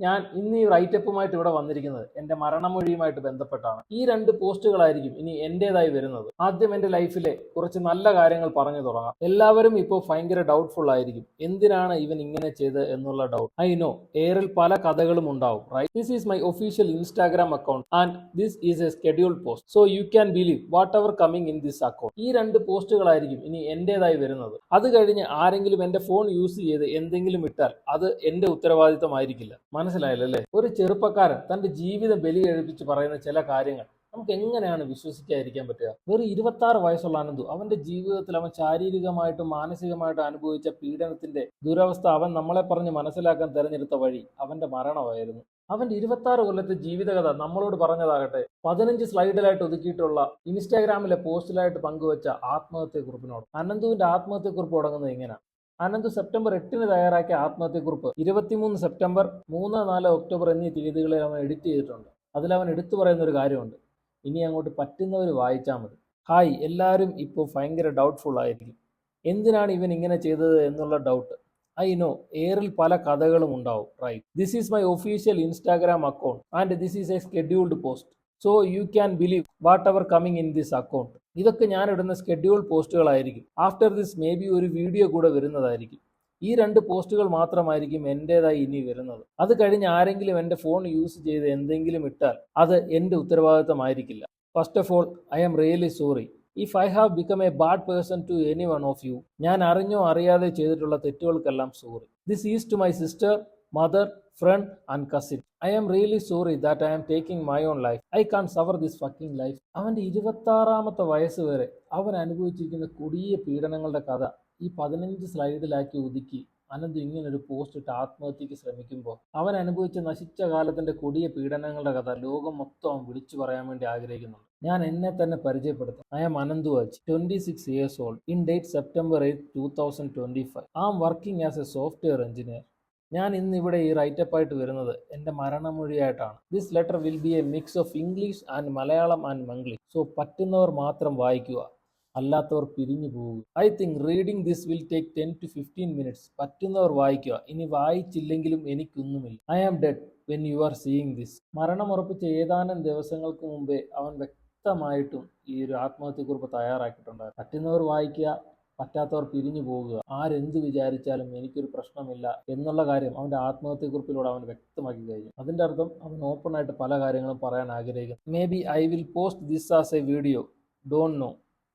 ഞാൻ ഇന്ന് ഈ റൈറ്റപ്പുമായിട്ട് ഇവിടെ വന്നിരിക്കുന്നത് എൻ്റെ മരണമൊഴിയുമായിട്ട് ബന്ധപ്പെട്ടാണ്. ഈ രണ്ട് പോസ്റ്റുകളായിരിക്കും ഇനി എൻ്റെതായി വരുന്നത്. ആദ്യം എൻ്റെ ലൈഫിലെ കുറച്ച് നല്ല കാര്യങ്ങൾ പറഞ്ഞു തുടങ്ങാം. എല്ലാവരും ഇപ്പോൾ ഭയങ്കര ഡൗട്ട്ഫുൾ ആയിരിക്കും, എന്തിനാണ് ഇവൻ ഇങ്ങനെ ചെയ്ത് എന്നുള്ള ഡൗട്ട്. ഐ നോ, എയറിൽ പല കഥകളും ഉണ്ടാവും, right? This is my official Instagram account and this is a scheduled post, so you can believe whatever coming in this account. ഈ രണ്ട് പോസ്റ്റുകളായിരിക്കും ഇനി എൻ്റെതായി വരുന്നത്. അത് കഴിഞ്ഞ് ആരെങ്കിലും എൻ്റെ ഫോൺ യൂസ് ചെയ്ത് എന്തെങ്കിലും ഇട്ടാൽ അത് എൻ്റെ ഉത്തരവാദിത്തമായിരിക്കില്ല. മനസ്സിലായല്ലേ? ഒരു ചെറുപ്പക്കാരൻ തന്റെ ജീവിതം ബലി കഴിപ്പിച്ച് പറയുന്ന ചില കാര്യങ്ങൾ നമുക്ക് എങ്ങനെയാണ് വിശ്വസിക്കാതിരിക്കാൻ പറ്റുക? വെറും 26 വയസ്സുള്ള അനന്തു അവന്റെ ജീവിതത്തിൽ അവൻ ശാരീരികമായിട്ടും മാനസികമായിട്ടും അനുഭവിച്ച പീഡനത്തിന്റെ ദുരവസ്ഥ അവൻ നമ്മളെ പറഞ്ഞ് മനസ്സിലാക്കാൻ തെരഞ്ഞെടുത്ത വഴി അവന്റെ മരണമായിരുന്നു. അവന്റെ 26 കൊല്ലത്തെ ജീവിതകഥ നമ്മളോട് പറഞ്ഞതാകട്ടെ 15 സ്ലൈഡിലായിട്ട് ഒതുക്കിയിട്ടുള്ള ഇൻസ്റ്റാഗ്രാമിലെ പോസ്റ്റിലായിട്ട് പങ്കുവച്ച ആത്മഹത്യക്കുറിപ്പിനോട്. അനന്തുവിന്റെ ആത്മഹത്യക്കുറിപ്പ് തുടങ്ങുന്നത് ഇങ്ങനെയാണ്. അനന്ത് സെപ്റ്റംബർ 8 തയ്യാറാക്കിയ ആത്മഹത്യക്കുറിപ്പ് 23 സെപ്റ്റംബർ 3, 4 ഒക്ടോബർ എന്നീ തീയതികളിൽ അവൻ എഡിറ്റ് ചെയ്തിട്ടുണ്ട്. അതിൽ അവൻ എടുത്തു പറയുന്ന ഒരു കാര്യമുണ്ട്, ഇനി അങ്ങോട്ട് പറ്റുന്നവർ വായിച്ചാൽ മതി. ഹായ്, എല്ലാവരും ഇപ്പോൾ ഭയങ്കര ഡൗട്ട്ഫുൾ ആയിരിക്കും, എന്തിനാണ് ഇവൻ ഇങ്ങനെ ചെയ്തത് എന്നുള്ള ഡൗട്ട്. ഐ നോ, എയറിൽ പല കഥകളും ഉണ്ടാവും, right? This is my official Instagram account and this is a scheduled post, so you can believe whatever coming in this account. ഇതൊക്കെ ഞാൻ ഇടുന്ന സ്കെഡ്യൂൾ പോസ്റ്റുകളായിരിക്കും. ആഫ്റ്റർ ദിസ് മേ ബി ഒരു video കൂടെ വരുന്നതായിരിക്കും. ഈ രണ്ട് പോസ്റ്റുകൾ മാത്രമായിരിക്കും എൻ്റെതായി ഇനി വരുന്നത്. അത് കഴിഞ്ഞ് ആരെങ്കിലും എൻ്റെ ഫോൺ യൂസ് ചെയ്ത് എന്തെങ്കിലും ഇട്ടാൽ അത് എൻ്റെ ഉത്തരവാദിത്തമായിരിക്കില്ല. First of all, I am really sorry if I have become a bad person to anyone of you. ഞാൻ അറിഞ്ഞോ അറിയാതെ ചെയ്തിട്ടുള്ള തെറ്റുകൾക്കെല്ലാം sorry. This is to my sister, mother, friend and cousin. I am really sorry that I am taking my own life. I can't suffer this fucking life. അവന്റെ 26-ാമത്തെ വയസ്സ് വരെ അവൻ അനുഭവിച്ചിരിക്കുന്ന കൊടിയ പീഡനങ്ങളുടെ കഥ ഈ 15 സ്ലൈഡിലാക്കി ഒതുക്കി അനന്ത് ഇങ്ങനൊരു പോസ്റ്റ് ഇട്ട് ആത്മഹത്യക്ക് ശ്രമിക്കുമ്പോൾ അവൻ അനുഭവിച്ച നശിച്ച കാലത്തിന്റെ കൊടിയ പീഡനങ്ങളുടെ കഥ ലോകം മൊത്തം അവൻ വിളിച്ചു പറയാൻ വേണ്ടി ആഗ്രഹിക്കുന്നുണ്ട്. ഞാൻ എന്നെ തന്നെ പരിചയപ്പെടുത്താം. I am Ananthu Aj, 26 years old, in date September 8, 2025. I am working as a software engineer. ഞാൻ ഇന്ന് ഇവിടെ ഈ റൈറ്റപ്പ് ആയിട്ട് വരുന്നത് എൻ്റെ മരണമൊഴിയായിട്ടാണ്. This letter will be a mix of English and Malayalam and Manglish, so പറ്റുന്നവർ മാത്രം വായിക്കുക, അല്ലാത്തവർ പിരിഞ്ഞു പോകുക. I think reading this will take 10 to 15 minutes. പറ്റുന്നവർ വായിക്കുക, ഇനി വായിച്ചില്ലെങ്കിലും എനിക്കൊന്നുമില്ല. I am dead when you are seeing this. മരണമുറപ്പിച്ച ഏതാനും ദിവസങ്ങൾക്ക് മുമ്പേ അവൻ വ്യക്തമായിട്ടും ഈ ഒരു ആത്മഹത്യക്കുറിപ്പ് തയ്യാറാക്കിയിട്ടുണ്ടായിരുന്നു. പറ്റുന്നവർ വായിക്കുക, പറ്റാത്തവർ പിരിഞ്ഞു പോകുക, ആരെന്ത് വിചാരിച്ചാലും എനിക്കൊരു പ്രശ്നമില്ല എന്നുള്ള കാര്യം അവൻ്റെ ആത്മഹത്യക്കുറിപ്പിലൂടെ അവൻ വ്യക്തമാക്കി കഴിഞ്ഞു. അതിൻ്റെ അർത്ഥം അവൻ ഓപ്പൺ ആയിട്ട് പല കാര്യങ്ങളും പറയാൻ ആഗ്രഹിക്കുന്നു. May be I will post this as a video, don't know.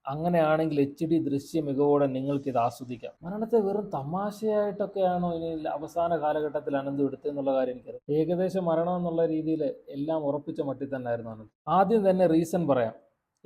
അങ്ങനെയാണെങ്കിൽ HD ദൃശ്യ മികവോടെ നിങ്ങൾക്ക് ഇത് ആസ്വദിക്കാം. മരണത്തെ വെറും തമാശയായിട്ടൊക്കെയാണോ ഇനി അവസാന കാലഘട്ടത്തിൽ അനന്ത് എടുത്തെന്നുള്ള കാര്യം എനിക്കറിയാം. ഏകദേശം മരണം എന്നുള്ള രീതിയിൽ എല്ലാം ഉറപ്പിച്ച മട്ടിൽ തന്നെ ആയിരുന്നു അനന്ത്. ആദ്യം തന്നെ റീസൺ പറയാം,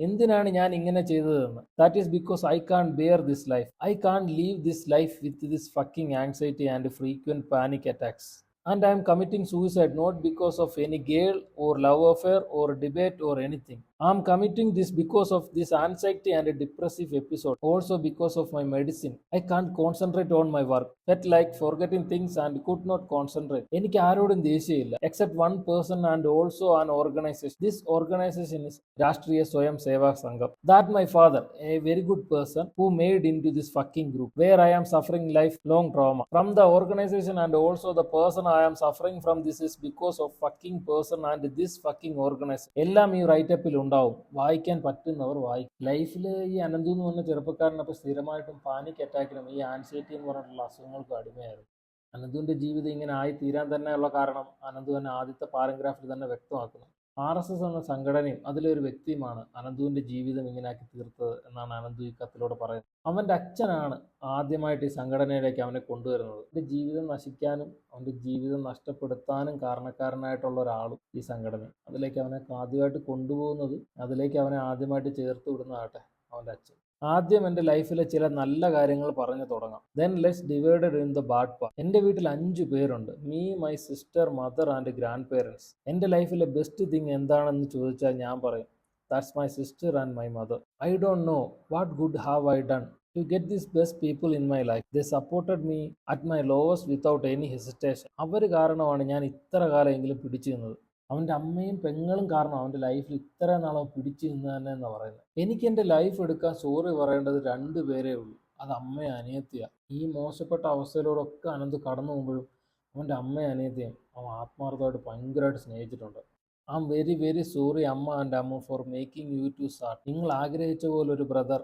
എന്തിനാണ് ഞാൻ ഇങ്ങനെ ചെയ്തതെന്ന്. That is because I can't bear this life. I can't live this life with this fucking anxiety and frequent panic attacks. And I am committing suicide not because of any girl or love affair or debate or anything. I am committing this because of this anxiety and a depressive episode. Also because of my medicine. I can't concentrate on my work. Felt like forgetting things and could not concentrate. എനിക്ക് ആരോടും ദേഷ്യമില്ല except one person and also an organization. This organization is രാഷ്ട്രീയ സ്വയം സേവാ സംഘം. That my father, a very good person, who made into this fucking group where I am suffering lifelong trauma. From the organization and also the person I am suffering from this is because of fucking person and this fucking organization. എല്ലാം ഈ റൈറ്റപ്പിൽ ഉണ്ടാവും, വായിക്കാൻ പറ്റുന്നവർ വായിക്കും. ലൈഫിൽ ഈ അനന്തു എന്ന് പറഞ്ഞ ചെറുപ്പക്കാരനപ്പോൾ സ്ഥിരമായിട്ടും പാനിക് അറ്റാക്കിനും ഈ ആൻസൈറ്റി എന്ന് പറഞ്ഞിട്ടുള്ള അസുഖങ്ങൾക്ക് അടിമയായിരുന്നു. അനന്തുവിൻ്റെ ജീവിതം ഇങ്ങനെ ആയി തീരാൻ തന്നെയുള്ള കാരണം അനന്തു തന്നെ ആദ്യത്തെ പാരഗ്രാഫിൽ തന്നെ വ്യക്തമാക്കുന്നു. RSS എന്ന സംഘടനയും അതിലൊരു വ്യക്തിയുമാണ് അനന്തുവിൻ്റെ ജീവിതം ഇങ്ങനെയാക്കി തീർത്തത് എന്നാണ് അനന്തു ഈ കത്തിലൂടെ പറയുന്നത്. അവൻ്റെ അച്ഛനാണ് ആദ്യമായിട്ട് ഈ സംഘടനയിലേക്ക് അവനെ കൊണ്ടുവരുന്നത്. അവൻ്റെ ജീവിതം നശിക്കാനും അവൻ്റെ ജീവിതം നഷ്ടപ്പെടുത്താനും കാരണക്കാരനായിട്ടുള്ള ഒരാളും ഈ സംഘടന. അതിലേക്ക് അവനെ ആദ്യമായിട്ട് കൊണ്ടുപോകുന്നത്, അതിലേക്ക് അവനെ ആദ്യമായിട്ട് ചേർത്ത് വിടുന്നതാട്ടെ അവൻ്റെ അച്ഛൻ. ആദ്യം എൻ്റെ ലൈഫിലെ ചില നല്ല കാര്യങ്ങൾ പറഞ്ഞു തുടങ്ങാം. Then let's divided in the bad part. എൻ്റെ വീട്ടിൽ 5 പേരുണ്ട്. Me, my sister, mother and grand parents. എൻ്റെ ലൈഫിലെ ബെസ്റ്റ് തിങ് എന്താണെന്ന് ചോദിച്ചാൽ ഞാൻ പറയും, that's my sister and my mother. I don't know what good have I done to get these best people in my life. They supported me at my lowest without any hesitation. അവർ കാരണമാണ് ഞാൻ ഇത്ര കാലമെങ്കിലും പിടിച്ചു നിന്നത്. അവൻ്റെ അമ്മയും പെങ്ങളും കാരണം അവൻ്റെ ലൈഫിൽ ഇത്ര നാളും പിടിച്ചു നിന്ന് തന്നെ എന്നാണ് പറയുന്നത്. എനിക്ക് എൻ്റെ ലൈഫ് എടുക്കാൻ സോറി പറയേണ്ടത് 2 പേരേ ഉള്ളൂ, അത് അമ്മയും അനിയത്തിയാണ്. ഈ മോശപ്പെട്ട അവസ്ഥയിലൂടെയൊക്കെ അനന്ത് കടന്നു പോകുമ്പോഴും അവൻ്റെ അമ്മയും അനിയത്തെയും അവൻ ആത്മാർത്ഥമായിട്ട് ഭയങ്കരമായിട്ട് സ്നേഹിച്ചിട്ടുണ്ട്. I am very very sorry അമ്മ and Ammu for making you too sad. നിങ്ങൾ ആഗ്രഹിച്ച പോലെ ഒരു ബ്രദർ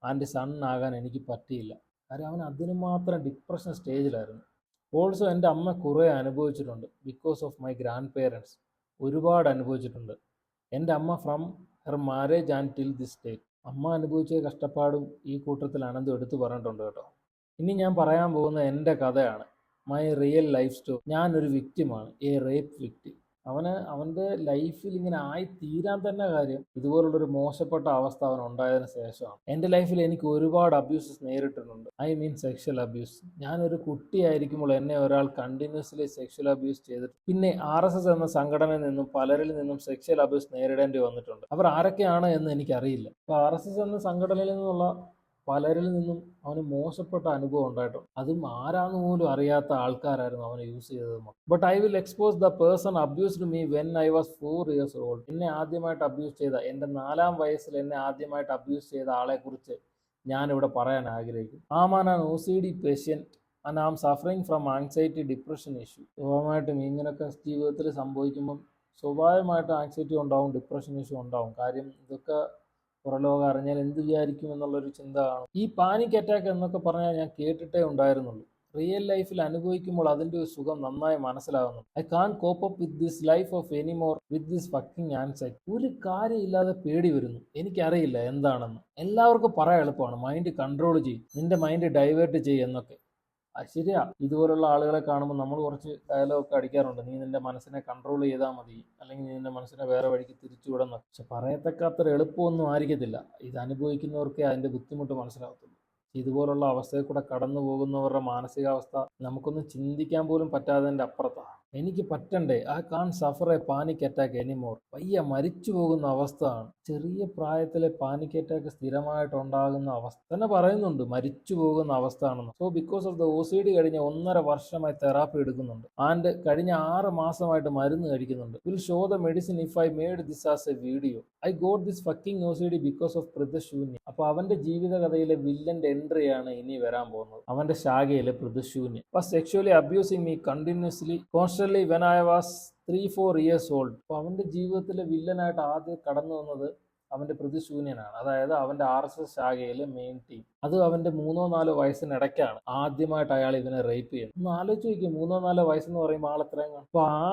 ആൻഡ് സൺ ആകാൻ എനിക്ക് പറ്റിയില്ല. കാര്യം അവൻ അതിന് മാത്രം ഡിപ്രഷൻ സ്റ്റേജിലായിരുന്നു. ഓൾസോ എൻ്റെ അമ്മ കുറേ അനുഭവിച്ചിട്ടുണ്ട് because of my grand parents. ഒരുപാട് അനുഭവിച്ചിട്ടുണ്ട്. എൻ്റെ അമ്മ from her marriage and till this date. അമ്മ അനുഭവിച്ച കഷ്ടപ്പാടും ഈ കൂട്ടത്തിൽ അനന്ത് എടുത്തു പറഞ്ഞിട്ടുണ്ട് കേട്ടോ. ഇനി ഞാൻ പറയാൻ പോകുന്ന എൻ്റെ കഥയാണ്. My real life story. ഞാനൊരു വിക്റ്റിമാണ്, എ റേപ്പ് വിക്റ്റിം. അവൻ്റെ ലൈഫിൽ ഇങ്ങനെ ആയി തീരാൻ തന്നെ കാര്യം ഇതുപോലുള്ളൊരു മോശപ്പെട്ട അവസ്ഥ അവൻ ഉണ്ടായതിനു ശേഷമാണ്. എൻ്റെ ലൈഫിൽ എനിക്ക് ഒരുപാട് അബ്യൂസസ് നേരിട്ടിട്ടുണ്ട്. I mean sexual abuse. ഞാനൊരു കുട്ടിയായിരിക്കുമ്പോൾ എന്നെ ഒരാൾ കണ്ടിന്യൂസ്ലി സെക്ഷൽ അബ്യൂസ് ചെയ്തിട്ട് പിന്നെ RSS എന്ന സംഘടനയിൽ നിന്നും പലരിൽ നിന്നും സെക്ഷൽ അബ്യൂസ് നേരിടേണ്ടി വന്നിട്ടുണ്ട്. അവർ ആരൊക്കെയാണ് എന്ന് എനിക്കറിയില്ല. അപ്പോൾ RSS എന്ന സംഘടനയിൽ നിന്നുള്ള പലരിൽ നിന്നും അവന് മോശപ്പെട്ട അനുഭവം ഉണ്ടായിട്ടുണ്ട്. അതും ആരാന്ന് പോലും അറിയാത്ത ആൾക്കാരായിരുന്നു അവനെ യൂസ് ചെയ്തത്. But I will expose the person abused me when I was 4 years old. എന്നെ ആദ്യമായിട്ട് അബ്യൂസ് ചെയ്ത, എൻ്റെ 4ാം വയസ്സിൽ എന്നെ ആദ്യമായിട്ട് അബ്യൂസ് ചെയ്ത ആളെക്കുറിച്ച് ഞാനിവിടെ പറയാൻ ആഗ്രഹിക്കും. Am an OCD patient and am suffering from anxiety depression issue. സ്വാഭാവികമായിട്ടും ഇങ്ങനെയൊക്കെ ജീവിതത്തിൽ സംഭവിക്കുമ്പം സ്വാഭാവികമായിട്ടും ആങ്സൈറ്റി ഉണ്ടാവും, ഡിപ്രഷൻ ഇഷ്യൂ ഉണ്ടാവും. കാര്യം ഇതൊക്കെ പുറലോകം അറിഞ്ഞാൽ എന്ത് വിചാരിക്കും എന്നുള്ളൊരു ചിന്ത കാണും. ഈ പാനിക് അറ്റാക്ക് എന്നൊക്കെ പറഞ്ഞാൽ ഞാൻ കേട്ടിട്ടേ ഉണ്ടായിരുന്നുള്ളൂ. റിയൽ ലൈഫിൽ അനുഭവിക്കുമ്പോൾ അതിൻ്റെ ഒരു സുഖം നന്നായി മനസ്സിലാകുന്നു. I can't cope up with this life of anymore with this fucking anxiety. ഒരു കാര്യമില്ലാതെ പേടി വരുന്നു. എനിക്കറിയില്ല എന്താണെന്ന്. എല്ലാവർക്കും പറയാൻ എളുപ്പമാണ്, മൈൻഡ് കൺട്രോൾ ചെയ്യും, നിന്റെ മൈൻഡ് ഡൈവേർട്ട് ചെയ്യും എന്നൊക്കെ. ശരിയാ, ഇതുപോലുള്ള ആളുകളെ കാണുമ്പോൾ നമ്മൾ കുറച്ച് ഡയലോഗൊക്കെ അടിക്കാറുണ്ട്. നീ നിന്റെ മനസ്സിനെ കൺട്രോൾ ചെയ്താൽ മതി, അല്ലെങ്കിൽ നീ നിന്റെ മനസ്സിനെ വേറെ വഴിക്ക് തിരിച്ചുവിടുന്നു. പക്ഷെ പറയത്തക്കത്ര എളുപ്പമൊന്നും ആയിരിക്കത്തില്ല. ഇത് അനുഭവിക്കുന്നവർക്കേ അതിൻ്റെ ബുദ്ധിമുട്ട് മനസ്സിലാകത്തുള്ളൂ. ഇതുപോലുള്ള അവസ്ഥയിൽ കൂടെ കടന്നു പോകുന്നവരുടെ മാനസികാവസ്ഥ നമുക്കൊന്നും ചിന്തിക്കാൻ പോലും പറ്റാത്തതിൻ്റെ അപ്പുറത്താണ്. എനിക്ക് പറ്റണ്ടേ, I can't suffer a panic attack anymore. പയ്യ മരിച്ചു പോകുന്ന അവസ്ഥയാണ്. ചെറിയ പ്രായത്തിലെ പാനിക് അറ്റാക്ക് സ്ഥിരമായിട്ടുണ്ടാകുന്ന അവസ്ഥ തന്നെ പറയുന്നുണ്ട്, മരിച്ചു പോകുന്ന അവസ്ഥ ആണെന്ന്. So because of the OCD കഴിഞ്ഞ 1.5 വർഷമായി തെറാപ്പി എടുക്കുന്നുണ്ട് ആൻഡ് കഴിഞ്ഞ 6 മാസമായിട്ട് മരുന്ന് കഴിക്കുന്നുണ്ട്. Will show the medicine if I made this as a video. I got this fucking OCD because of Prithvishunya. അപ്പോൾ അവന്റെ ജീവിതകഥയിലെ വില്ലന്റെ എൻട്രിയാണ് ഇനി വരാൻ പോകുന്നത്. അവന്റെ ശാഖയിലെ Prithvishunya was sexually abusing me continuously constantly when I was 3-4 years old. അപ്പോൾ അവന്റെ ജീവിതത്തിലെ വില്ലനായിട്ട് ആദ്യം കടന്നു വന്നത് അവന്റെ പൃഥ്വിശൂന്യനാണ്. അതായത് അവന്റെ RSS ശാഖയിലെ മെയിൻ ടീം. അത് അവന്റെ 3-4 വയസ്സിനിടയ്ക്കാണ് ആദ്യമായിട്ട് അയാൾ ഇവനെ റേപ്പ് ചെയ്യുന്നത്. ഒന്ന് ആലോചിച്ച് നോക്കിയും, 3-4 വയസ്സെന്ന് പറയുമ്പോൾ ആൾ എത്രയും. അപ്പോൾ ആ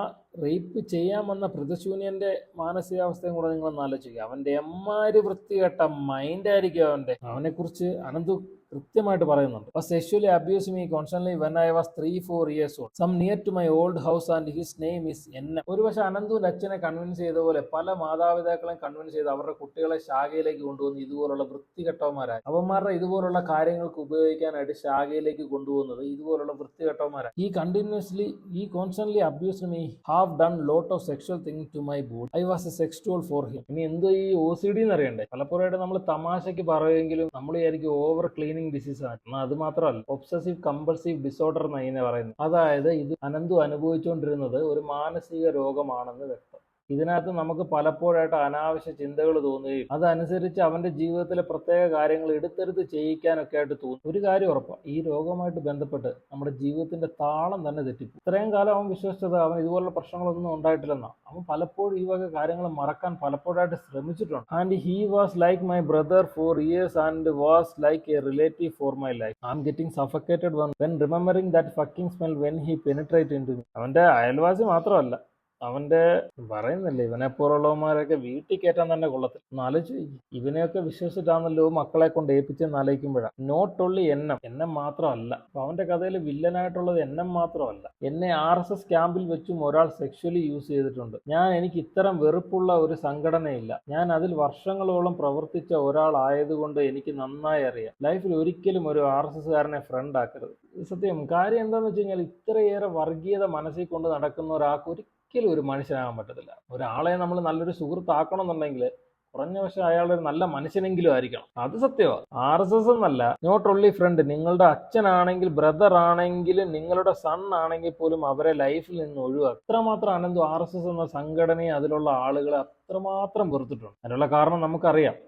റേപ്പ് ചെയ്യാൻ വന്ന പൃഥ്വിശൂന്യന്റെ മാനസികാവസ്ഥയും കൂടെ നിങ്ങളൊന്ന് ആലോചിക്കുക. അവന്റെ എമ്മാര് വൃത്തികെട്ട മൈൻഡായിരിക്കും അവന്റെ. അവനെക്കുറിച്ച് അനന്തു കൃത്യമായിട്ട് പറയുന്നുണ്ട്. Sexually abuse me constantly when I was 3-4 years old. Some near to my old house and his name is എന്ന. ഒരു പക്ഷേ അനന്തുവിന്റെ അച്ഛനെ കൺവിൻസ് ചെയ്ത പോലെ പല മാതാപിതാക്കളെയും കൺവിൻസ് ചെയ്ത് അവരുടെ കുട്ടികളെ ശാഖയിലേക്ക് കൊണ്ടുവന്ന് ഇതുപോലുള്ള വൃത്തികെട്ടവന്മാരായി. അവന്മാരുടെ ഇതുപോലുള്ള കാര്യങ്ങൾക്ക് ഉപയോഗിക്കാനായിട്ട് ശാഖയിലേക്ക് കൊണ്ടുപോകുന്നത് ഇതുപോലുള്ള വൃത്തികെട്ടവന്മാരായി. ഈ constantly abuse me have done lot of sexual thing to my body. I was a sex tool for him. ഇനി എന്തോ ഈ OCD എന്നറിയണ്ടേ? പലപ്പോഴായിട്ട് നമ്മൾ തമാശയ്ക്ക് പറയുമെങ്കിലും നമ്മൾ വിചാരിക്കും ഓവർ ക്ലീനിങ് ഡിസീസ് ആണ്. എന്നാൽ അത് മാത്രമല്ല, ഒബ്സസീവ് കമ്പൾസീവ് ഡിസോർഡർ എന്നാണ് ഇതിനെ പറയുന്നത്. അതായത് ഇത് അനന്തു അനുഭവിച്ചുകൊണ്ടിരുന്നത് ഒരു മാനസിക രോഗമാണെന്ന് വ്യക്തം. ഇതിനകത്ത് നമുക്ക് പലപ്പോഴായിട്ട് അനാവശ്യ ചിന്തകൾ തോന്നുകയും അതനുസരിച്ച് അവന്റെ ജീവിതത്തിലെ പ്രത്യേക കാര്യങ്ങൾ എടുത്തെടുത്ത് ചെയ്യിക്കാനൊക്കെ ആയിട്ട് തോന്നും. ഒരു കാര്യം ഉറപ്പാണ്, ഈ രോഗമായിട്ട് ബന്ധപ്പെട്ട് നമ്മുടെ ജീവിതത്തിന്റെ താളം തന്നെ തെറ്റിപ്പോകും. ഇത്രയും കാലം അവൻ വിശ്വസിച്ചത് അവൻ ഇതുപോലുള്ള പ്രശ്നങ്ങളൊന്നും ഉണ്ടായിട്ടില്ലെന്നാണ്. അവൻ പലപ്പോഴും ഈ വക കാര്യങ്ങൾ മറക്കാൻ പലപ്പോഴായിട്ട് ശ്രമിച്ചിട്ടുണ്ട്. And he was like my brother for years and was like a relative for my life. I am getting suffocated when remembering that fucking smell when he penetrate into me. അവന്റെ അയൽവാസി മാത്രമല്ല, അവന്റെ പറയുന്നില്ലേ, ഇവനെ പോലുള്ളവന്മാരൊക്കെ വീട്ടിൽ കയറ്റാൻ തന്നെ കൊള്ളത്തില്ല. ഒന്ന് ആലോചിച്ച്, ഇവനെയൊക്കെ വിശ്വസിച്ചിട്ടാണല്ലോ മക്കളെ കൊണ്ട് ഏൽപ്പിച്ചെന്ന് ആലോചിക്കുമ്പോഴാണ്. നോട്ട് ഓൺലി എന്നെ മാത്രമല്ല. അപ്പൊ അവന്റെ കഥയിൽ വില്ലനായിട്ടുള്ളത് എന്നെ മാത്രമല്ല, എന്നെ RSS ക്യാമ്പിൽ വെച്ചും ഒരാൾ സെക്ഷലി യൂസ് ചെയ്തിട്ടുണ്ട്. എനിക്ക് ഇത്തരം വെറുപ്പുള്ള ഒരു സംഘടനയില്ല. ഞാൻ അതിൽ വർഷങ്ങളോളം പ്രവർത്തിച്ച ഒരാളായതുകൊണ്ട് എനിക്ക് നന്നായി അറിയാം. ലൈഫിൽ ഒരിക്കലും ഒരു RSSകാരനെ ഫ്രണ്ട് ആക്കരുത്. സത്യം. കാര്യം എന്താണെന്ന് വെച്ച് കഴിഞ്ഞാൽ, ഇത്രയേറെ വർഗീയത മനസ്സിൽ കൊണ്ട് നടക്കുന്ന ഒരാൾക്ക് ഒരിക്കലും ഒരു മനുഷ്യനാകാൻ പറ്റത്തില്ല. ഒരാളെ നമ്മൾ നല്ലൊരു സുഹൃത്താക്കണം എന്നുണ്ടെങ്കിൽ കുറഞ്ഞ പക്ഷേ അയാളൊരു നല്ല മനുഷ്യനെങ്കിലും ആയിരിക്കണം. അത് സത്യമാണ്. RSS എന്നല്ല, നോട്ട് ഓൺലി ഫ്രണ്ട്. നിങ്ങളുടെ അച്ഛനാണെങ്കിൽ, ബ്രദർ ആണെങ്കിലും, നിങ്ങളുടെ സൺ ആണെങ്കിൽ പോലും അവരെ ലൈഫിൽ നിന്ന് ഒഴിവാക്കും. അത്രമാത്രം അനന്തു RSS എന്ന സംഘടനയെ അതിലുള്ള ആളുകളെ അത്രമാത്രം വെറുത്തിട്ടുണ്ട്. അതിനുള്ള കാരണം നമുക്കറിയാം.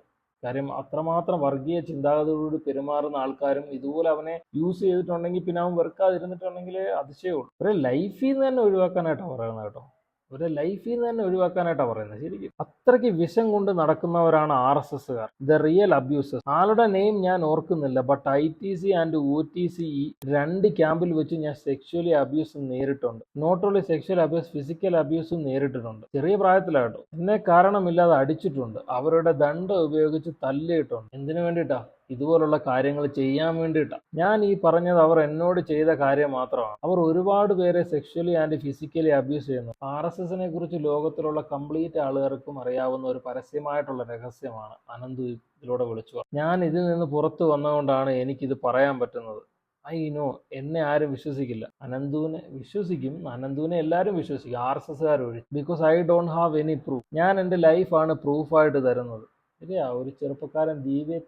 കാര്യം അത്രമാത്രം വർഗീയ ചിന്താഗതിയോട് പെരുമാറുന്ന ആൾക്കാരും ഇതുപോലെ അവനെ യൂസ് ചെയ്തിട്ടുണ്ടെങ്കിൽ പിന്നെ അവൻ വെറുക്കാതിരുന്നിട്ടുണ്ടെങ്കിൽ അതിശയമുള്ളൂ. ഒരു ലൈഫിൽ നിന്ന് തന്നെ ഒഴിവാക്കാനായിട്ടാണ് പറയുന്നത് കേട്ടോ. ഒരു ലൈഫിൽ നിന്ന് തന്നെ ഒഴിവാക്കാനായിട്ടാണ് പറയുന്നത്. ശരിക്കും അത്രയ്ക്ക് വിഷം കൊണ്ട് നടക്കുന്നവരാണ് RSSകാർ, ദ റിയൽ അബ്യൂസേഴ്സ്. ആളുടെ നെയിം ഞാൻ ഓർക്കുന്നില്ല, ബട്ട് ITC ആൻഡ് OTC ഈ രണ്ട് ക്യാമ്പിൽ വെച്ച് ഞാൻ സെക്ഷുവലി അബ്യൂസ് നേരിട്ടുണ്ട്. Not only sexual abuse, physical അബ്യൂസും നേരിട്ടിട്ടുണ്ട്. ചെറിയ പ്രായത്തിലാട്ടോ. എന്നെ കാരണമില്ലാതെ അടിച്ചിട്ടുണ്ട്, അവരുടെ ദണ്ഡ ഉപയോഗിച്ച് തല്ലിയിട്ടുണ്ട്. എന്തിനു വേണ്ടിയിട്ടാ? ഇതുപോലുള്ള കാര്യങ്ങൾ ചെയ്യാൻ വേണ്ടിയിട്ടാണ്. ഞാൻ ഈ പറഞ്ഞത് അവർ എന്നോട് ചെയ്ത കാര്യം മാത്രമാണ്. അവർ ഒരുപാട് പേരെ സെക്ഷലി ആൻഡ് ഫിസിക്കലി അബ്യൂസ് ചെയ്യുന്നു. RSSനെ കുറിച്ച് ലോകത്തിലുള്ള കംപ്ലീറ്റ് ആളുകൾക്കും അറിയാവുന്ന ഒരു പരസ്യമായിട്ടുള്ള രഹസ്യമാണ് അനന്തു ഇതിലൂടെ വിളിച്ചു. ഞാൻ ഇതിൽ നിന്ന് പുറത്തു വന്നതുകൊണ്ടാണ് എനിക്കിത് പറയാൻ പറ്റുന്നത്. ഐ നോ എന്നെ ആരും വിശ്വസിക്കില്ല. അനന്തുവിനെ വിശ്വസിക്കും, അനന്തുവിനെ എല്ലാവരും വിശ്വസിക്കും, RSSകാർ ഒഴി. Because I don't have any proof. ഞാൻ എൻ്റെ ലൈഫാണ് പ്രൂഫായിട്ട് തരുന്നത്. ശരിയാ, ഒരു ചെറുപ്പക്കാരൻ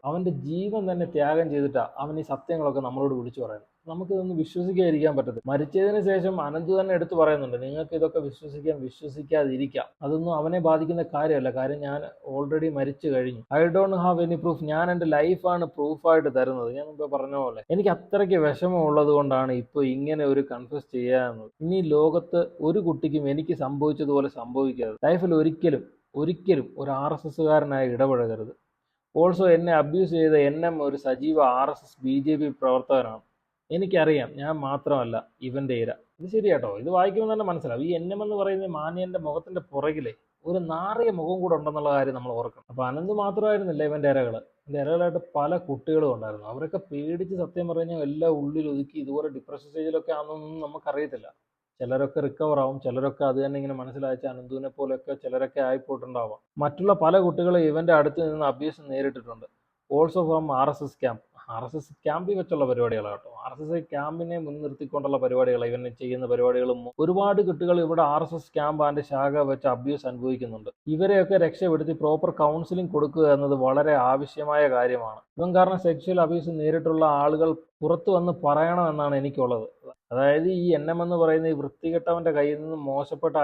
അവന്റെ ജീവൻ തന്നെ ത്യാഗം ചെയ്തിട്ടാ അവൻ ഈ സത്യങ്ങളൊക്കെ നമ്മളോട് വിളിച്ചു പറയുന്നത്. നമുക്കിതൊന്നും വിശ്വസിക്കാതിരിക്കാൻ പറ്റത്തില്ല. മരിച്ചതിന് ശേഷം അനന്ത് തന്നെ എടുത്തു പറയുന്നുണ്ട്, നിങ്ങൾക്ക് ഇതൊക്കെ വിശ്വസിക്കാതിരിക്കാം, അതൊന്നും അവനെ ബാധിക്കുന്ന കാര്യമല്ല, കാര്യം ഞാൻ ഓൾറെഡി മരിച്ചു കഴിഞ്ഞു. I don't have any proof. ഞാൻ എൻ്റെ ലൈഫാണ് പ്രൂഫായിട്ട് തരുന്നത്. ഞാൻ മുമ്പ് പറഞ്ഞ പോലെ എനിക്ക് അത്രയ്ക്ക് വിഷമമുള്ളത് കൊണ്ടാണ് ഇപ്പോൾ ഇങ്ങനെ ഒരു കൺഫ്യൂസ് ചെയ്യാവുന്നത്. ഇനി ലോകത്ത് ഒരു കുട്ടിക്കും എനിക്ക് സംഭവിച്ചതുപോലെ സംഭവിക്കരുത്. ലൈഫിൽ ഒരിക്കലും ഒരു RSSകാരനായി ഇടപഴകരുത്. ഓൾസോ എന്നെ അബ്യൂസ് ചെയ്ത NM ഒരു സജീവ RSS BJP പ്രവർത്തകനാണ്. എനിക്കറിയാം, ഞാൻ മാത്രമല്ല ഇവന്റെ ഇര. ഇത് ശരിയാട്ടോ, ഇത് വായിക്കുമ്പോൾ തന്നെ മനസ്സിലാവും. ഈ NM എന്ന് പറയുന്ന മാന്യന്റെ മുഖത്തിന്റെ പുറകിലെ ഒരു നാറിയ മുഖം കൂടെ ഉണ്ടെന്നുള്ള കാര്യം നമ്മൾ ഓർക്കണം. അപ്പൊ അനന്ത് മാത്രമായിരുന്നില്ല ഇവന്റെ ഇരകള്. ഇവന്റെ ഇരകളായിട്ട് പല കുട്ടികളും ഉണ്ടായിരുന്നു. അവരൊക്കെ പേടിച്ച് സത്യം പറഞ്ഞാൽ എല്ലാം ഉള്ളിൽ ഒതുക്കി ഇതുപോലെ ഡിപ്രഷൻ സ്റ്റേജിലൊക്കെ ആണെന്നൊന്നും നമുക്കറിയത്തില്ല. ചിലരൊക്കെ റിക്കവർ ആവും, ചിലരൊക്കെ അത് തന്നെ ഇങ്ങനെ മനസ്സിലാച്ച അനന്തുവിനെ പോലെയൊക്കെ ചിലരൊക്കെ ആയിപ്പോയിട്ടുണ്ടാവാം. മറ്റുള്ള പല കുട്ടികളും ഇവന്റെ അടുത്ത് നിന്ന് അബ്യൂസ് നേരിട്ടിട്ടുണ്ട്. Also from RSS camp. RSS ക്യാമ്പിൽ വെച്ചുള്ള പരിപാടികളാണ് കേട്ടോ. RSS ക്യാമ്പിനെ മുൻനിർത്തിക്കൊണ്ടുള്ള പരിപാടികൾ, ഇവൻ ചെയ്യുന്ന പരിപാടികളും. ഒരുപാട് കുട്ടികൾ ഇവിടെ RSS ക്യാമ്പ് ആൻഡ് ശാഖ വെച്ച് അബ്യൂസ് അനുഭവിക്കുന്നുണ്ട്. ഇവരെയൊക്കെ രക്ഷപ്പെടുത്തി പ്രോപ്പർ കൗൺസിലിംഗ് കൊടുക്കുക എന്നത് വളരെ ആവശ്യമായ കാര്യമാണ്. ഇവൻ കാരണം സെക്ഷൽ അബ്യൂസ് നേരിട്ടുള്ള ആളുകൾ പുറത്തു വന്ന് പറയണമെന്നാണ് എനിക്കുള്ളത്. അതായത് ഈ NM എന്ന് പറയുന്ന ഈ വൃത്തികെട്ടവന്റെ കയ്യിൽ നിന്ന് മോശപ്പെട്ട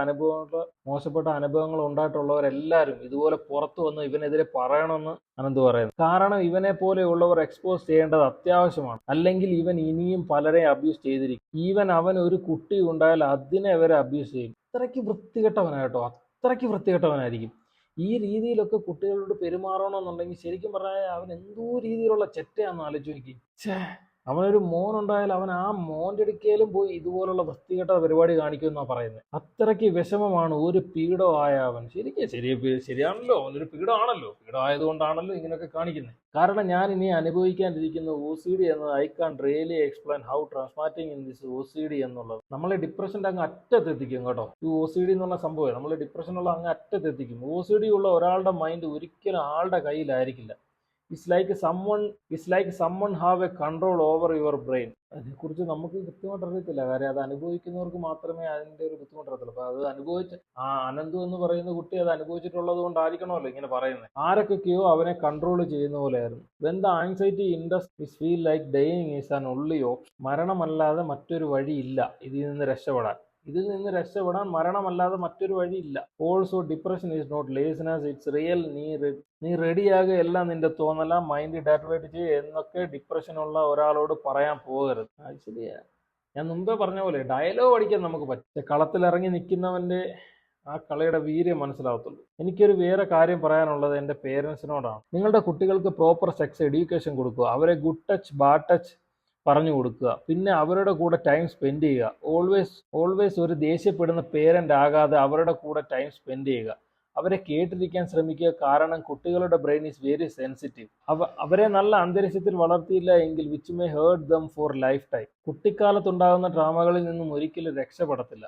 അനുഭവങ്ങൾ ഉണ്ടായിട്ടുള്ളവരെല്ലാവരും ഇതുപോലെ പുറത്തു വന്ന് ഇവനെതിരെ പറയണമെന്ന് അനന്ത് പറയുന്നു. കാരണം ഇവനെ പോലെയുള്ളവർ എക്സ്പോസ് ചെയ്യേണ്ടത് അത്യാവശ്യമാണ്. അല്ലെങ്കിൽ ഇവൻ ഇനിയും പലരെ അബ്യൂസ് ചെയ്തിരിക്കും. അവൻ ഒരു കുട്ടി ഉണ്ടായാൽ അതിനെ അവരെ അബ്യൂസ് ചെയ്യും. അത്രയ്ക്ക് വൃത്തികെട്ടവനായിട്ടോ, അത്രയ്ക്ക് വൃത്തികെട്ടവനായിരിക്കും. ഈ രീതിയിലൊക്കെ കുട്ടികളോട് പെരുമാറണമെന്നുണ്ടെങ്കിൽ ശരിക്കും പറഞ്ഞാൽ അവൻ എന്തോ രീതിയിലുള്ള ചെറ്റയാണെന്ന് ആലോചിക്കും. അവനൊരു മോൻ ഉണ്ടായാൽ അവൻ ആ മോൻ്റെ അടുക്കലും പോയി ഇതുപോലുള്ള വൃത്തികെട്ട പരിപാടി കാണിക്കുമെന്നാണ് പറയുന്നത്. അത്രയ്ക്ക് വിഷമമാണ് ഒരു പീഡമായ അവൻ. ശരിയാണല്ലോ, അവനൊരു പീഡമാണല്ലോ. പീഡമായതുകൊണ്ടാണല്ലോ ഇങ്ങനെയൊക്കെ കാണിക്കുന്നത്. കാരണം ഞാൻ ഇനി അനുഭവിക്കാണ്ടിരിക്കുന്ന OCD എന്നത് I can really explain how traumatising in this OCD എന്നുള്ളത് നമ്മളെ ഡിപ്രഷൻ്റെ അങ്ങ് അറ്റത്തെത്തിക്കും കേട്ടോ. ഈ OCD എന്നുള്ള സംഭവം നമ്മളെ ഡിപ്രഷനുള്ള അങ്ങ് അറ്റത്തെത്തിക്കും. OCD ഉള്ള ഒരാളുടെ മൈൻഡ് ഒരിക്കലും ആളുടെ കയ്യിലായിരിക്കില്ല. It's like someone have a control over your brain. അതിനെക്കുറിച്ച് നമുക്ക് കൃത്യമായിട്ട് അറിയത്തില്ല, കാര്യം അത് അനുഭവിക്കുന്നവർക്ക് മാത്രമേ അതിൻ്റെ ഒരു ബുദ്ധിമുട്ട് അറിയത്തുള്ളൂ. അപ്പൊ അത് അനുഭവിച്ച അനന്തു എന്ന് പറയുന്ന കുട്ടി അത് അനുഭവിച്ചിട്ടുള്ളത് കൊണ്ടായിരിക്കണമല്ലോ ഇങ്ങനെ പറയുന്നത്. ആരൊക്കെയോ അവനെ കൺട്രോൾ ചെയ്യുന്ന പോലെയായിരുന്നു. When the anxiety industries feel like dying is an only option. മരണമല്ലാതെ മറ്റൊരു വഴിയില്ല ഇതിൽ നിന്ന് രക്ഷപ്പെടാൻ മരണമല്ലാതെ മറ്റൊരു വഴിയില്ല. Also depression is not laziness, it's real. നീ റെഡിയാകുക, എല്ലാം നിന്റെ തോന്നല, മൈൻഡ് ഡാറ്റവേറ്റ് ചെയ്യുക എന്നൊക്കെ ഡിപ്രഷനുള്ള ഒരാളോട് പറയാൻ പോകരുത്. അത് ശരിയാ, ഞാൻ മുമ്പേ പറഞ്ഞ പോലെ ഡയലോഗ് അടിക്കാൻ നമുക്ക് പറ്റും. കളത്തിലിറങ്ങി നിൽക്കുന്നവന്റെ ആ കളിയുടെ വീര്യം മനസ്സിലാവത്തുള്ളൂ. എനിക്കൊരു വേറെ കാര്യം പറയാനുള്ളത് എൻ്റെ പേരൻസിനോടാണ്. നിങ്ങളുടെ കുട്ടികൾക്ക് പ്രോപ്പർ സെക്സ് എഡ്യൂക്കേഷൻ കൊടുക്കുക. അവരെ ഗുഡ് ടച്ച് ബാഡ് ടച്ച് പറഞ്ഞു കൊടുക്കുക. പിന്നെ അവരുടെ കൂടെ ടൈം സ്പെൻഡ് ചെയ്യുക. ഓൾവേസ് ഒരു ദേഷ്യപ്പെടുന്ന പേരൻ്റ് ആകാതെ അവരുടെ കൂടെ ടൈം സ്പെൻഡ് ചെയ്യുക. അവരെ കേട്ടിരിക്കാൻ ശ്രമിക്കുക. കാരണം കുട്ടികളുടെ ബ്രെയിൻ ഈസ് വെരി സെൻസിറ്റീവ്. അവരെ നല്ല അന്തരീക്ഷത്തിൽ വളർത്തിയില്ല എങ്കിൽ which may hurt them for lifetime. കുട്ടിക്കാലത്തുണ്ടാകുന്ന ട്രാമകളിൽ നിന്നും ഒരിക്കലും രക്ഷപ്പെടത്തില്ല.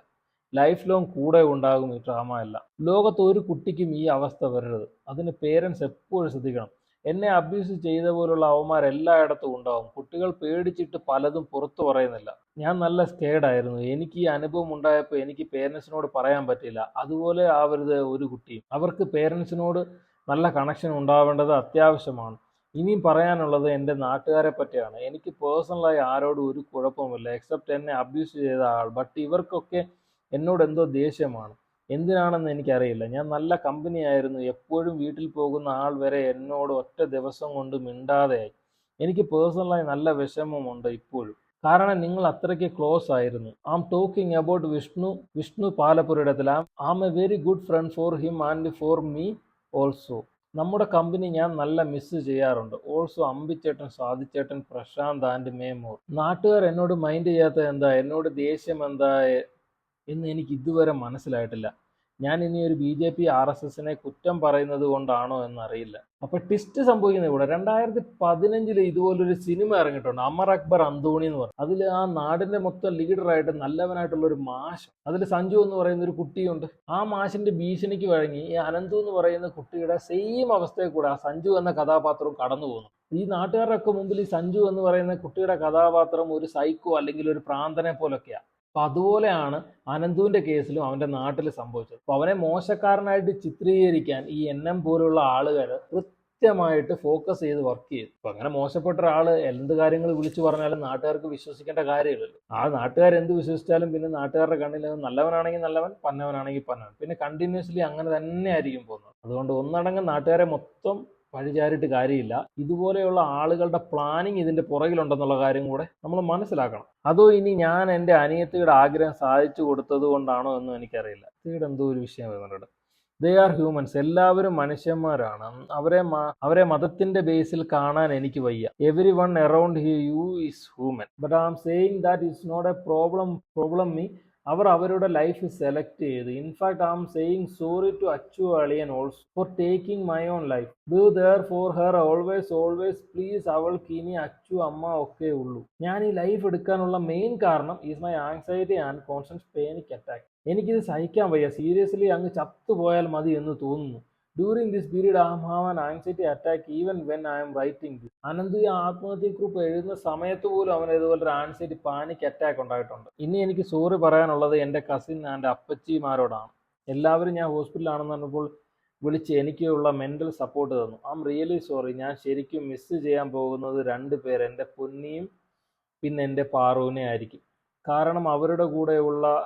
ലൈഫ് ലോങ് കൂടെ ഉണ്ടാകും ഈ ട്രാമ എല്ലാം. ലോകത്ത് ഒരു കുട്ടിക്കും ഈ അവസ്ഥ വരരുത്. അതിന് പേരൻസ് എപ്പോഴും ശ്രദ്ധിക്കണം. എന്നെ അബ്യൂസ് ചെയ്ത പോലുള്ള അവന്മാർ എല്ലായിടത്തും ഉണ്ടാവും. കുട്ടികൾ പേടിച്ചിട്ട് പലതും പുറത്തു പറയുന്നില്ല. ഞാൻ നല്ല സ്കേഡായിരുന്നു. എനിക്ക് ഈ അനുഭവം ഉണ്ടായപ്പോൾ എനിക്ക് പേരൻസിനോട് പറയാൻ പറ്റില്ല. അതുപോലെ ആവരുത് ഒരു കുട്ടിയും. അവർക്ക് പേരൻസിനോട് നല്ല കണക്ഷൻ ഉണ്ടാവേണ്ടത് അത്യാവശ്യമാണ്. ഇനിയും പറയാനുള്ളത് എൻ്റെ നാട്ടുകാരെ പറ്റിയാണ്. എനിക്ക് പേഴ്സണലായി ആരോടും ഒരു കുഴപ്പമില്ല എക്സെപ്റ്റ് എന്നെ അബ്യൂസ് ചെയ്ത ആൾ. ബട്ട് ഇവർക്കൊക്കെ എന്നോട് എന്തോ ദേഷ്യമാണ്. എന്തിനാണെന്ന് എനിക്കറിയില്ല. ഞാൻ നല്ല കമ്പനിയായിരുന്നു. എപ്പോഴും വീട്ടിൽ പോകുന്ന ആൾ വരെ എന്നോട് ഒറ്റ ദിവസം കൊണ്ട് മിണ്ടാതെയായി. എനിക്ക് പേഴ്സണലായി നല്ല വിഷമമുണ്ട് ഇപ്പോഴും. കാരണം നിങ്ങൾ അത്രയ്ക്ക് ക്ലോസ് ആയിരുന്നു. I am talking about Vishnu Palappurayidathil. I am a very good friend for him and for me also. നമ്മുടെ കമ്പനി ഞാൻ നല്ല മിസ് ചെയ്യാറുണ്ട്. ഓൾസോ അമ്പിച്ചേട്ടൻ, സ്വാതിച്ചേട്ടൻ, പ്രശാന്ത് ആൻഡ് മേമോർ. നാട്ടുകാർ എന്നോട് മൈൻഡ് ചെയ്യാത്തത് എന്താ, എന്നോട് ദേഷ്യം എന്താ എന്ന് എനിക്ക് ഇതുവരെ മനസ്സിലായിട്ടില്ല. ഞാൻ ഇനി ഒരു BJP RSSനെ കുറ്റം പറയുന്നത് കൊണ്ടാണോ എന്നറിയില്ല. അപ്പൊ ട്വിസ്റ്റ് സംഭവിക്കുന്നത് ഇവിടെ 2015 ഇതുപോലൊരു സിനിമ ഇറങ്ങിയിട്ടുണ്ട്, അമർ അക്ബർ അന്തോണി എന്ന് പറയും. അതിൽ ആ നാടിന്റെ മൊത്തം ലീഡറായിട്ട് നല്ലവനായിട്ടുള്ള ഒരു മാഷ്, അതിൽ സഞ്ജു എന്ന് പറയുന്ന ഒരു കുട്ടിയുണ്ട്. ആ മാഷിന്റെ ഭീഷണിക്ക് വഴങ്ങി ഈ അനന്തു എന്ന് പറയുന്ന കുട്ടിയുടെ സെയിം അവസ്ഥയിൽ കൂടെ ആ സഞ്ജു എന്ന കഥാപാത്രവും കടന്നു പോകുന്നു. ഈ നാട്ടുകാരുടെ മുമ്പിൽ ഈ സഞ്ജു എന്ന് പറയുന്ന കുട്ടിയുടെ കഥാപാത്രം ഒരു സൈക്കോ അല്ലെങ്കിൽ ഒരു പ്രാന്തനെ പോലൊക്കെയാണ്. അപ്പൊ അതുപോലെയാണ് അനന്തുവിന്റെ കേസിലും അവന്റെ നാട്ടിൽ സംഭവിച്ചത്. അപ്പൊ അവനെ മോശക്കാരനായിട്ട് ചിത്രീകരിക്കാൻ ഈ NM പോലുള്ള ആളുകൾ കൃത്യമായിട്ട് ഫോക്കസ് ചെയ്ത് വർക്ക് ചെയ്തു. അപ്പൊ അങ്ങനെ മോശപ്പെട്ട ഒരാള് എന്ത് കാര്യങ്ങൾ വിളിച്ചു പറഞ്ഞാലും നാട്ടുകാർക്ക് വിശ്വസിക്കേണ്ട കാര്യമില്ലല്ലോ. ആ നാട്ടുകാർ എന്ത് വിശ്വസിച്ചാലും പിന്നെ നാട്ടുകാരുടെ കണ്ണിൽ നല്ലവനാണെങ്കിൽ നല്ലവൻ, പന്നവനാണെങ്കിൽ പന്നവൻ, പിന്നെ കണ്ടിന്യൂസ്ലി അങ്ങനെ തന്നെ ആയിരിക്കും പോകുന്നത്. അതുകൊണ്ട് ഒന്നടങ്കം നാട്ടുകാരെ മൊത്തം പഴിചാരിട്ട് കാര്യമില്ല. ഇതുപോലെയുള്ള ആളുകളുടെ പ്ലാനിങ് ഇതിന്റെ പുറകിലുണ്ടെന്നുള്ള കാര്യം കൂടെ നമ്മൾ മനസ്സിലാക്കണം. അതോ ഇനി ഞാൻ എൻ്റെ അനിയത്തിയുടെ ആഗ്രഹം സാധിച്ചു കൊടുത്തത് കൊണ്ടാണോ എന്നും എനിക്കറിയില്ല. ഇവിടെ എന്തോ ഒരു വിഷയം വരുന്നുണ്ട്. They are humans. എല്ലാവരും മനുഷ്യന്മാരാണ്. അവരെ മതത്തിന്റെ ബേസിൽ കാണാൻ എനിക്ക് വയ്യ. Everyone around you is human. But I am saying that it's not a problem me. അവർ അവരുടെ ലൈഫ് സെലക്ട് ചെയ്തു. In fact I am saying sorry to Achu അളിയൻ also for taking my own life. Be there for her always please. അവൾക്ക് ഇനി അച്ചു അമ്മ ഒക്കെ ഉള്ളൂ. ഞാൻ ഈ ലൈഫ് എടുക്കാനുള്ള മെയിൻ കാരണം is my anxiety and constant panic attack. എനിക്കിത് സഹിക്കാൻ വയ്യ. സീരിയസ്ലി അങ്ങ് ചത്തുപോയാൽ മതി എന്ന് തോന്നുന്നു. During this period I have an anxiety attack even when I M writing this. Ananthu ഈ ആത്മഹത്യക്കുറിപ്പ് എഴുതുന്ന സമയത്ത് പോലും അവന് ഇതുപോലൊരു ആൻസൈറ്റി പാനിക് അറ്റാക്ക് ഉണ്ടായിട്ടുണ്ട്. ഇനി എനിക്ക് സോറി പറയാനുള്ളത് എൻ്റെ കസിൻ ആൻഡ് അപ്പച്ചിമാരോടാണ്. എല്ലാവരും ഞാൻ ഹോസ്പിറ്റലാണെന്ന് പറഞ്ഞപ്പോൾ വിളിച്ച് എനിക്കുള്ള മെൻ്റൽ സപ്പോർട്ട് തന്നു. I am really sorry. ഞാൻ ശരിക്കും മിസ് ചെയ്യാൻ പോകുന്നത് 2 പേർ, എൻ്റെ പൊന്നിയും പിന്നെ എൻ്റെ പാറുവിനെ ആയിരിക്കും. കാരണം അവരുടെ കൂടെയുള്ള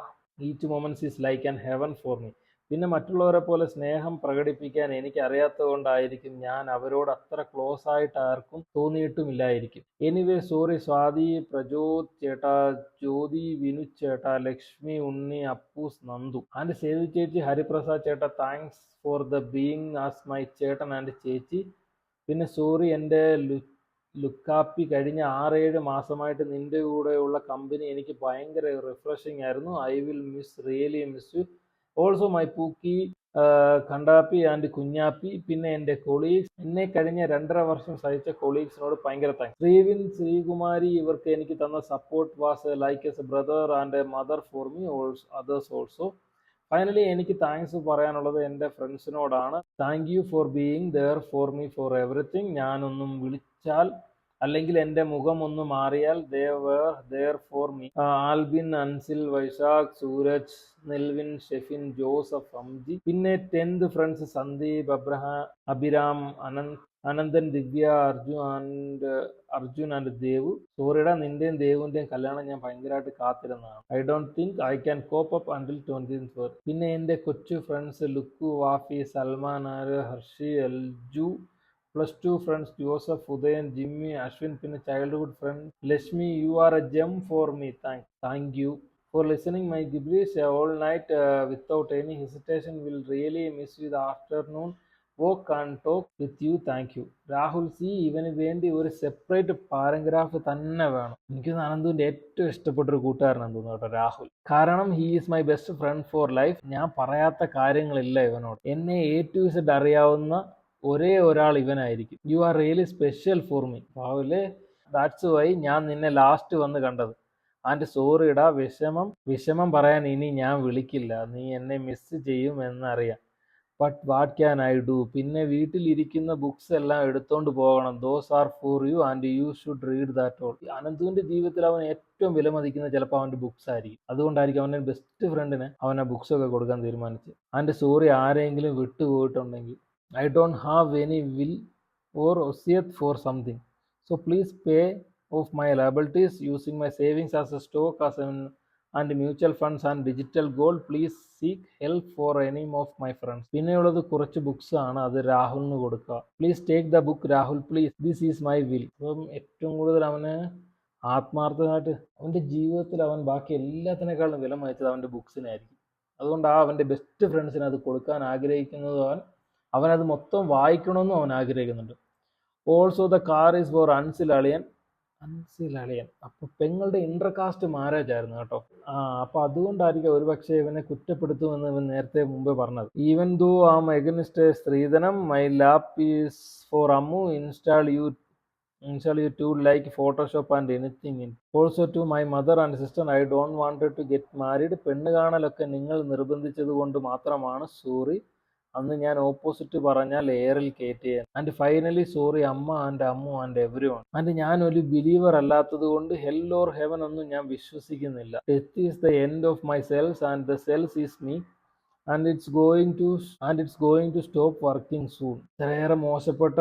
each moments is like an heaven for me. പിന്നെ മറ്റുള്ളവരെ പോലെ സ്നേഹം പ്രകടിപ്പിക്കാൻ എനിക്ക് അറിയാത്തത് കൊണ്ടായിരിക്കും ഞാൻ അവരോട് അത്ര ക്ലോസ് ആയിട്ട് ആർക്കും തോന്നിയിട്ടുമില്ലായിരിക്കും. എനിവേ സോറി സ്വാതി, പ്രജോത് ചേട്ടാ, ജ്യോതി, വിനു ചേട്ടാ, ലക്ഷ്മി, ഉണ്ണി, അപ്പൂസ്, നന്ദു ആൻഡ് സേതു ചേച്ചി, ഹരിപ്രസാദ് ചേട്ടാ. Thanks for the being as my ചേട്ടൻ ആൻഡ് ചേച്ചി. പിന്നെ സോറി എൻ്റെ ലുക്കാപ്പി. കഴിഞ്ഞ 6-7 മാസമായിട്ട് നിന്റെ കൂടെയുള്ള കമ്പനി എനിക്ക് ഭയങ്കര റിഫ്രഷിംഗ് ആയിരുന്നു. I will really miss you. Also my pookie, Kandappi and Kunjappi. പിന്നെ എൻ്റെ കൊളീഗ്സ്, എന്നെ കഴിഞ്ഞ 2.5 വർഷം സഹിച്ച കൊളീഗ്സിനോട് ഭയങ്കര താങ്ക്സ്. ശ്രീവിൻ, ശ്രീകുമാരി ഇവർക്ക് എനിക്ക് തന്ന support was like as a brother and a mother for me others also. Finally എനിക്ക് താങ്ക്സ് പറയാനുള്ളത് എൻ്റെ ഫ്രണ്ട്സിനോടാണ്. Thank you for being there for me for everything. ഞാനൊന്നും വിളിച്ചാൽ അല്ലെങ്കിൽ എൻ്റെ മുഖം ഒന്ന് മാറിയാൽ they were there for me. Albin, Ansil, Vaishakh, Sooraj, Nelvin, Shefin, Joseph, Amji. പിന്നെ 10th friends Sandeep, Abhiram, Ananthan, Divya, Arjun and Devu. സോറിയുടെ നിന്റെയും ദേവുവിന്റെയും കല്യാണം ഞാൻ ഭയങ്കരമായിട്ട് കാത്തിരുന്നതാണ്. I don't think I can cope up until 20th. പിന്നെ എൻ്റെ കൊച്ചു friends Lukku, Vafi, Salman, Harshi, Elju. +2 friends Joseph, Udayan, Jimmy, Ashwin. പിന്നെ childhood friend Lakshmi. You are a gem for me. Thank you for listening my gibberish all night without any hesitation. Will really miss you the afternoon walk and talk with you. Thank you. Rahul C. ഇവന് വേണ്ടി ഒരു separate paragraph തന്നെ വേണം. എനിക്ക് അനന്തുവിന്റെ ഏറ്റവും ഇഷ്ടപ്പെട്ടൊരു കൂട്ടുകാരനാണ് തോന്നുന്നു കേട്ടോ രാഹുൽ. കാരണം he is my best friend four life. ഞാൻ പറയാത്ത കാര്യങ്ങളില്ല ഇവനോട്. എന്നെ A to Z അറിയാവുന്ന ഒരേ ഒരാൾ ഇവനായിരിക്കും. You are really special for me. രാഹുലെ, ദാറ്റ്സ് വൈ ഞാൻ നിന്നെ ലാസ്റ്റ് വന്ന് കണ്ടത്. ആൻഡ് സോറിടാ, വിഷമം പറയാൻ ഇനി ഞാൻ വിളിക്കില്ല. നീ എന്നെ മിസ് ചെയ്യും എന്നറിയാം. But what can I do. പിന്നെ വീട്ടിലിരിക്കുന്ന ബുക്സ് എല്ലാം എടുത്തോണ്ട് പോകണം. Those are for you and you should read that all. അനന്തുവിന്റെ ജീവിതത്തിൽ അവൻ ഏറ്റവും വിലമതിക്കുന്ന ചിലപ്പോൾ അവന്റെ ബുക്സ് ആയിരിക്കും. അതുകൊണ്ടായിരിക്കും അവൻ്റെ ബെസ്റ്റ് ഫ്രണ്ടിന് അവൻ ആ ബുക്സ് ഒക്കെ കൊടുക്കാൻ തീരുമാനിച്ചത്. ആൻഡ് സോറി, ആരെങ്കിലും വിട്ടുപോയിട്ടുണ്ടെങ്കിൽ I don't have any will or ഒസിയത്ത് for something. So please pay of my liabilities using my savings as a stock as an and mutual funds and digital gold. Please seek help for any of my friends. പിന്നെയുള്ളത് കുറച്ച് books ആണ്, അത് രാഹുലിന് കൊടുക്കുക. Please take the book Rahul please, this is my will. അപ്പം ഏറ്റവും കൂടുതൽ അവന് ആത്മാർത്ഥമായിട്ട് അവൻ്റെ ജീവിതത്തിൽ അവൻ ബാക്കി എല്ലാത്തിനേക്കാളും വില മതിച്ചത് അവൻ്റെ ബുക്സിനായിരിക്കും. അതുകൊണ്ട് അവൻ്റെ ബെസ്റ്റ് ഫ്രണ്ട്സിന് അത് കൊടുക്കാൻ ആഗ്രഹിക്കുന്നത് അവനത് മൊത്തം വായിക്കണമെന്നും അവൻ ആഗ്രഹിക്കുന്നുണ്ട്. Also the car is for Ansil അളിയൻ. അപ്പൊ പെങ്ങളുടെ ഇന്റർകാസ്റ്റ് മാരേജ് ആയിരുന്നു കേട്ടോ. അപ്പൊ അതുകൊണ്ടായിരിക്കും ഒരുപക്ഷെ ഇവനെ കുറ്റപ്പെടുത്തുമെന്ന് ഇവൻ നേരത്തെ മുമ്പേ പറഞ്ഞത്. ഈവൻ ദോ ആം എഗനിസ്റ്റ് സ്ത്രീധനം, my lap is for Ammu. Install you to like Photoshop and anything in. Also to my mother and sister, I don't wanted to get married. പെണ്ണ് കാണലൊക്കെ നിങ്ങൾ നിർബന്ധിച്ചത് കൊണ്ട് മാത്രമാണ്, സോറി. അന്ന് ഞാൻ ഓപ്പോസിറ്റ് പറഞ്ഞാൽ എയറിൽ കയറ്റിയ. ആൻഡ് ഫൈനലി സോറി അമ്മ and Ammu and every one. And ഞാൻ ഒരു ബിലീവർ അല്ലാത്തത് കൊണ്ട് ഹെൽ ഓർ ഹെവൻ ഒന്നും ഞാൻ വിശ്വസിക്കുന്നില്ല. Death is the end of my cells and the cells is me and it's going to stop working soon. ഇത്രയേറെ മോശപ്പെട്ട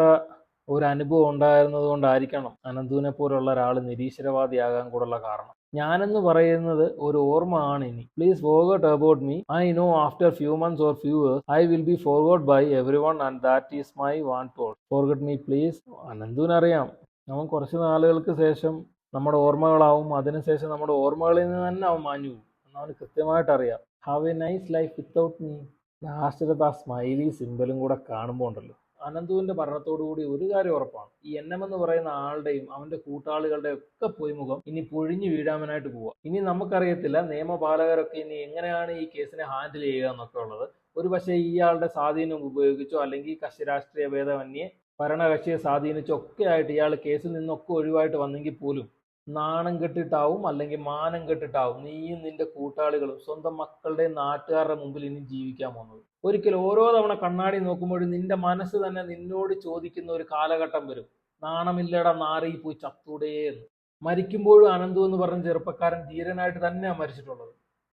ഒരു അനുഭവം ഉണ്ടായിരുന്നത് കൊണ്ടായിരിക്കണം അനന്തുവിനെ പോലുള്ള ഒരാൾ നിരീശ്വരവാദിയാകാൻ കൂടെയുള്ള കാരണം. ഞാനെന്ന് പറയുന്നത് ഒരു ഓർമ്മ ആണ് ഇനി. Please forget about me. I know after few months or few years I will be forgot by everyone and that is my want toll. Forget me please. അനന്തുവിനറിയാം അവൻ കുറച്ച് നാളുകൾക്ക് ശേഷം നമ്മുടെ ഓർമ്മകളാവും, അതിനുശേഷം നമ്മുടെ ഓർമ്മകളിൽ നിന്ന് തന്നെ അവൻ മാഞ്ഞു പോകും എന്നവന് കൃത്യമായിട്ട് അറിയാം. Have a nice life without me. ലാസ്റ്റിലത്തെ ആ സ്മൈലി സിമ്പലും കൂടെ കാണുമ്പോൾ ഉണ്ടല്ലോ, അനന്തുവിന്റെ ഭരണത്തോടുകൂടി ഒരു കാര്യം ഉറപ്പാണ്, ഈ NM എന്ന് പറയുന്ന ആളുടെയും അവന്റെ കൂട്ടാളികളുടെയും ഒക്കെ പൊയ്മുഖം ഇനി പൊഴിഞ്ഞു വീഴാമനായിട്ട് പോവുക. ഇനി നമുക്കറിയത്തില്ല നിയമപാലകരൊക്കെ ഇനി എങ്ങനെയാണ് ഈ കേസിനെ ഹാൻഡിൽ ചെയ്യുക എന്നൊക്കെ ഉള്ളത്. ഒരു പക്ഷേ ഇയാളുടെ സ്വാധീനം ഉപയോഗിച്ചോ അല്ലെങ്കിൽ കക്ഷി രാഷ്ട്രീയ ഭേദമന്യേ ഭരണകക്ഷിയെ സ്വാധീനിച്ചോ ഒക്കെ ആയിട്ട് ഇയാൾ കേസിൽ നിന്നൊക്കെ ഒഴിവായിട്ട് വന്നെങ്കിൽ പോലും നാണം കെട്ടിട്ടാവും അല്ലെങ്കിൽ മാനം കെട്ടിട്ടാവും നീയും നിന്റെ കൂട്ടാളികളും സ്വന്തം മക്കളുടെ നാട്ടുകാരുടെ മുമ്പിൽ ഇനി ജീവിക്കാൻ പോകുന്നത്. ഒരിക്കലും ഓരോ തവണ കണ്ണാടി നോക്കുമ്പോഴും നിന്റെ മനസ്സ് തന്നെ നിന്നോട് ചോദിക്കുന്ന ഒരു കാലഘട്ടം വരും, നാണമില്ലടാ നാറി പോയി ചത്തൂടേ എന്ന്. മരിക്കുമ്പോഴും അനന്തു എന്ന് പറഞ്ഞ ചെറുപ്പക്കാരൻ ധീരനായിട്ട് തന്നെയാണ് മരിച്ചിട്ടുള്ളത്.